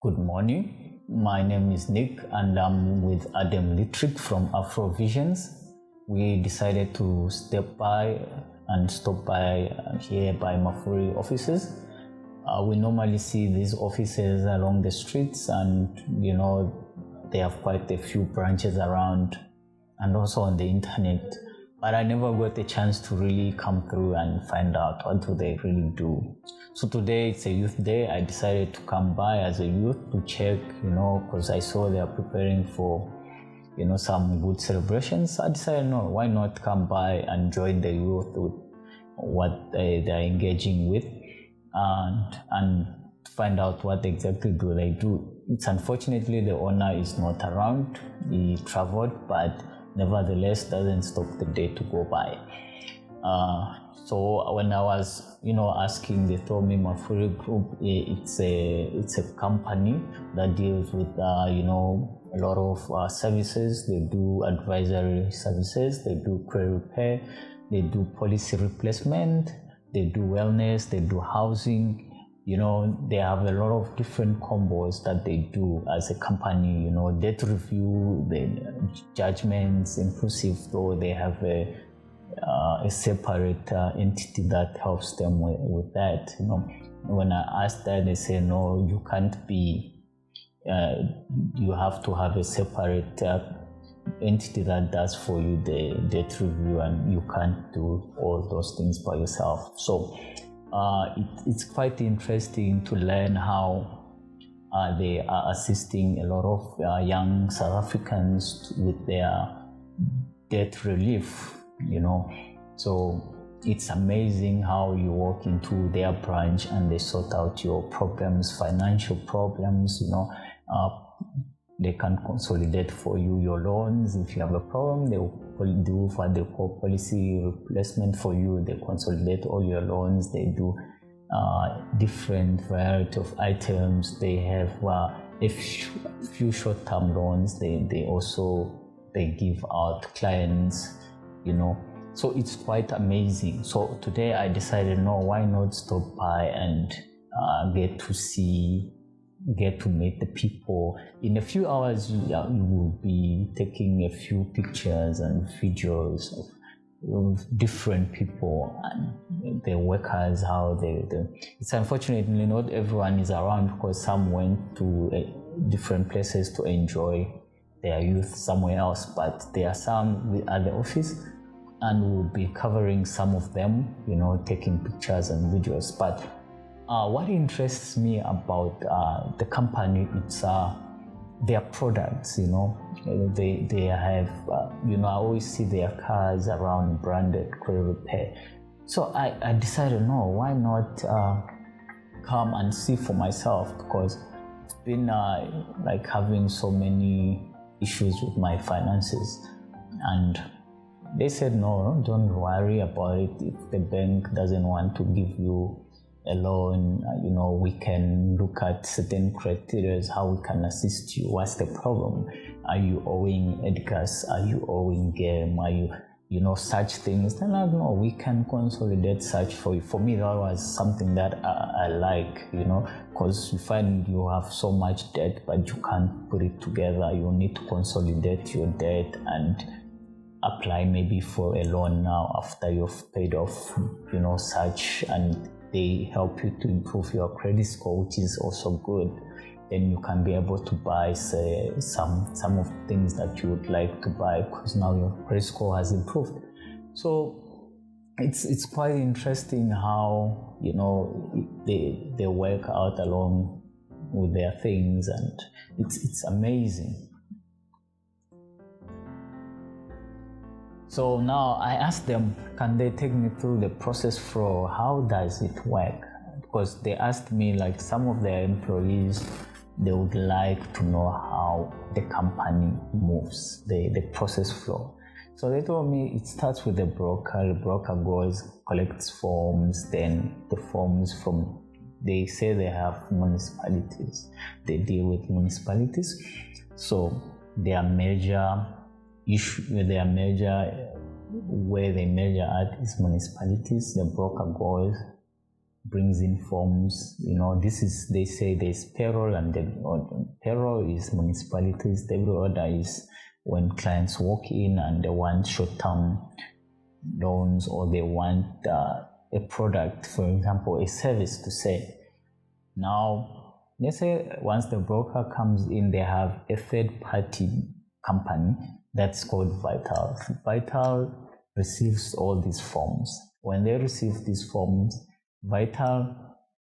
Good morning. My name is Nick and I'm with Adam Littrick from Afrovisions. We decided to stop by here by Mafuri offices. We normally see these offices along the streets and they have quite a few branches around and also on the internet. But I never got a chance to really come through and find out what do they really do. So today it's a youth day. I decided to come by as a youth to check, because I saw they are preparing for, some good celebrations. I decided, no, why not come by and join the youth with what they're engaging with and find out what exactly do they do. It's unfortunately the owner is not around. He traveled, but nevertheless doesn't stop the day to go by. So when I was, asking, they told me Mafuri Group, it's a company that deals with, a lot of services. They do advisory services, they do credit repair, they do policy replacement, they do wellness, they do housing. They have a lot of different combos that they do as a company, debt review, the judgments, inclusive, though they have a separate entity that helps them with that. When I asked that, they say, no, you can't be, you have to have a separate entity that does for you the debt review, and you can't do all those things by yourself. So it's quite interesting to learn how they are assisting a lot of young South Africans with their debt relief, So it's amazing how you walk into their branch and they sort out your problems, financial problems, They can consolidate for you your loans. If you have a problem, they will do what they call policy replacement for you. They consolidate all your loans. They do different variety of items. They have a few short-term loans. They also give out clients, So it's quite amazing. So today I decided, no, why not stop by and get to meet the people. In a few hours, you will be taking a few pictures and videos of different people and the workers, how they. It's unfortunately not everyone is around because some went to different places to enjoy their youth somewhere else, but there are some at the office and we'll be covering some of them, taking pictures and videos. But what interests me about the company, it's their products, They have, I always see their cars around branded credit repair. So I decided, no, why not come and see for myself, because it's been like having so many issues with my finances. And they said, no, don't worry about it. If the bank doesn't want to give you a loan, we can look at certain criteria, how we can assist you. What's the problem? Are you owing Edgar's? Are you owing Game? Are you, such things? Then no, we can consolidate such for you. For me, that was something that I like, because you find you have so much debt, but you can't put it together. You need to consolidate your debt and apply maybe for a loan now after you've paid off, such, and they help you to improve your credit score, which is also good. Then you can be able to buy, say, some of the things that you would like to buy because now your credit score has improved. So it's quite interesting how they work out along with their things, and it's amazing. So now I asked them, can they take me through the process flow? How does it work? Because they asked me, like, some of their employees, they would like to know how the company moves, the process flow. So they told me it starts with the broker. The broker goes, collects forms, then the forms they say they have municipalities. They deal with municipalities. So their major where they measure at is municipalities. The broker goes, brings in forms. They say there's payroll and debit order. Payroll is municipalities. Debit order is when clients walk in and they want short-term loans, or they want a product, for example, a service to say. Now, let's say once the broker comes in, they have a third-party company that's called Vital. Vital receives all these forms. When they receive these forms, Vital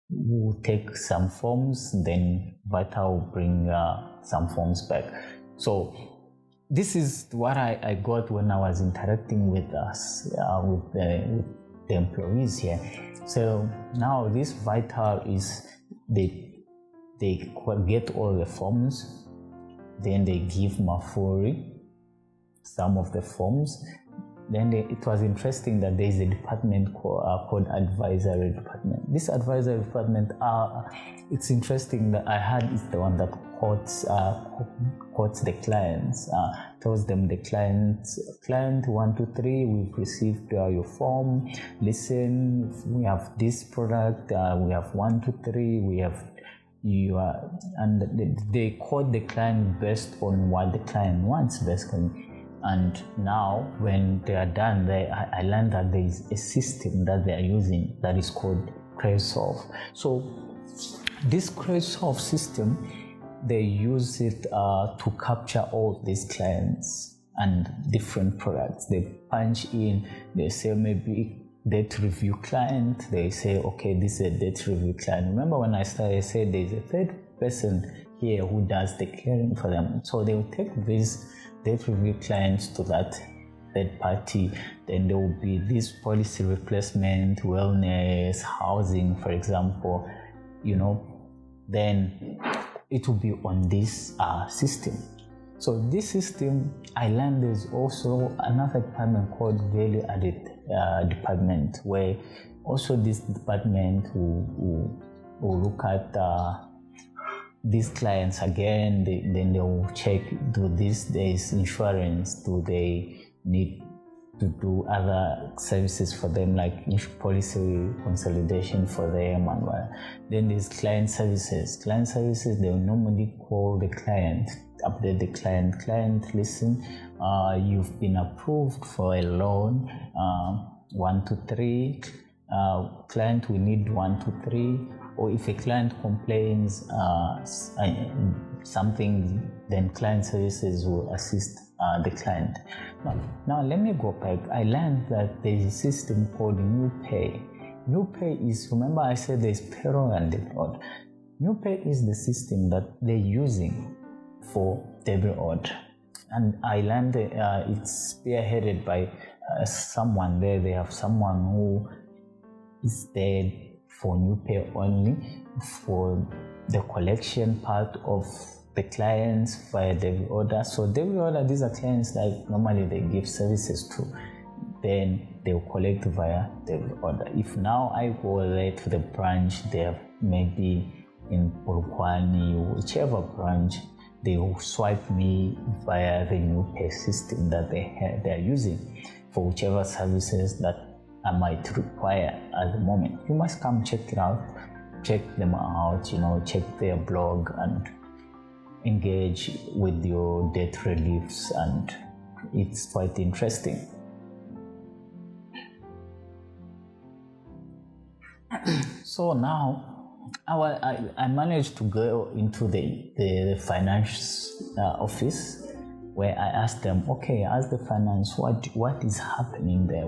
will take some forms, then Vital will bring some forms back. So this is what I got when I was interacting with us, with the employees here. So now this Vital is, they get all the forms, then they give Mafuri some of the forms. Then it was interesting that there is a department called advisory department. This advisory department, it's interesting that I heard it's the one that quotes the clients, tells them the client 1, 2, 3, we've received your form. Listen, we have this product. We have 1, 2, 3. We have you, and they quote the client based on what the client wants, basically. And now, when they are done, I learned that there is a system that they are using that is called CreditSolve. So, this CreditSolve system, they use it to capture all these clients and different products. They punch in, they say maybe debt review client. They say, okay, this is a debt review client. Remember when I started, I said there's a third person here who does the clearing for them. So they will take these debt review clients to that third party. Then there will be this policy replacement, wellness, housing, for example, then it will be on this system. So this system, I learned there's also another department called value added department, where also this department will look at these clients again. Then they will check, there's insurance, do they need to do other services for them, like policy consolidation for them, and then there's client services. They will normally call the client, update the client, listen, you've been approved for a loan, 1, 2, 3, client, we need 1, 2, 3. Or if a client complains something, then client services will assist the client. Now let me go back. I learned that there is a system called NewPay. NewPay is, remember I said there's payroll and debit order. NewPay is the system that they're using for debit order. And I learned it's spearheaded by someone there. They have someone who is there for NewPay only, for the collection part of the clients via debit order. So debit order, these are clients that normally they give services to, then they will collect via debit order. If now I go there to the branch, they have maybe in Polokwane, whichever branch, they will swipe me via the NewPay system that they're using for whichever services that I might require at the moment. You must come check it out, check them out, check their blog and engage with your debt reliefs, and it's quite interesting. So now I managed to go into the finance office, where I asked them, okay, as the finance, what is happening there?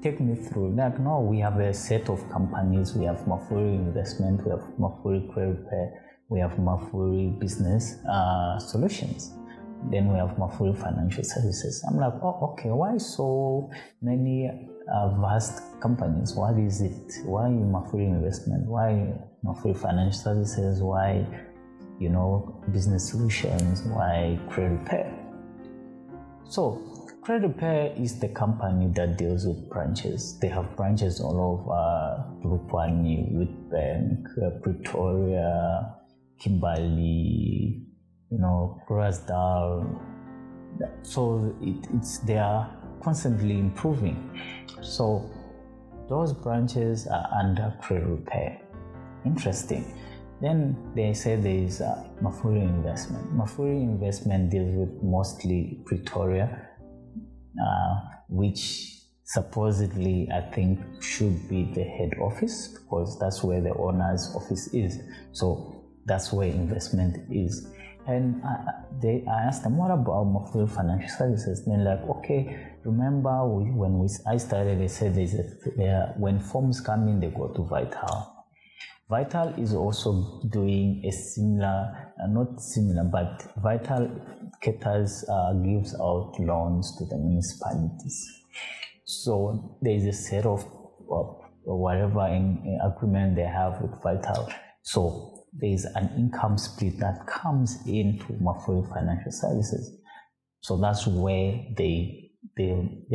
Take me through. Like, no, we have a set of companies. We have Mafuri Investment, we have Mafuri Credit Repair, we have Mafuri Business Solutions. Then we have Mafuri Financial Services. I'm like, oh, okay, why so many vast companies? What is it? Why Mafuri Investment? Why Mafuri Financial Services? Why Business Solutions? Why Credit Repair? So Credit Repair is the company that deals with branches. They have branches all over Polokwane, Witbank, Pretoria, Kimberley, Grasdal. So they are constantly improving. So those branches are under pre-repair. Interesting. Then they say there is Mafuri Investment. Mafuri Investment deals with mostly Pretoria, which supposedly I think should be the head office, because that's where the owner's office is. So that's where investment is. And I asked them, what about Mafuri Financial Services? And they're like, okay, remember when I started, they said when forms come in, they go to Vital. Vital is also doing a similar, not similar, but Vital caters, gives out loans to the municipalities. So there is a set of whatever agreement they have with Vital. So there is an income split that comes into Mafuri Financial Services. So that's where the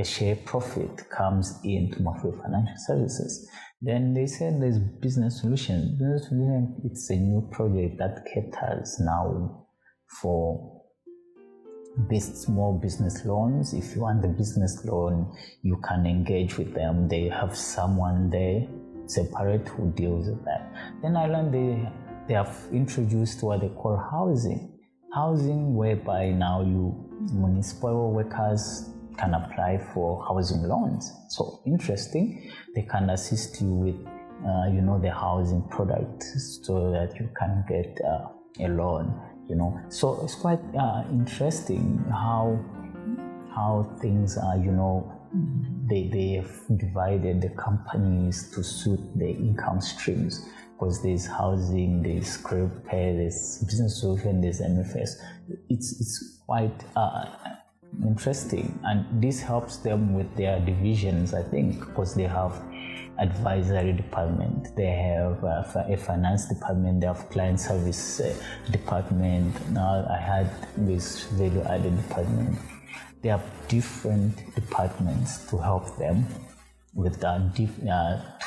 share profit comes into Mafuri Financial Services. Then they said there's Business Solution. Business Solution, it's a new project that caters now for small business loans. If you want the business loan, you can engage with them. They have someone there separate who deals with that. Then I learned they have introduced what they call housing, whereby now municipal workers can apply for housing loans. So interesting. They can assist you with the housing product so that you can get a loan. So it's quite interesting how things are. They have divided the companies to suit the income streams, because there's housing, there's credit pay, there's Business Solution, there's MFS. It's quite interesting, and this helps them with their divisions, I think, because they have advisory department, they have a finance department, they have client service department. Now I had this value added department. They have different departments to help them with that,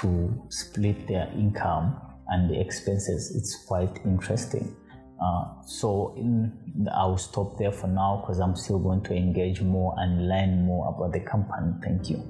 to split their income and the expenses. It's quite interesting. I'll stop there for now, because I'm still going to engage more and learn more about the company. Thank you.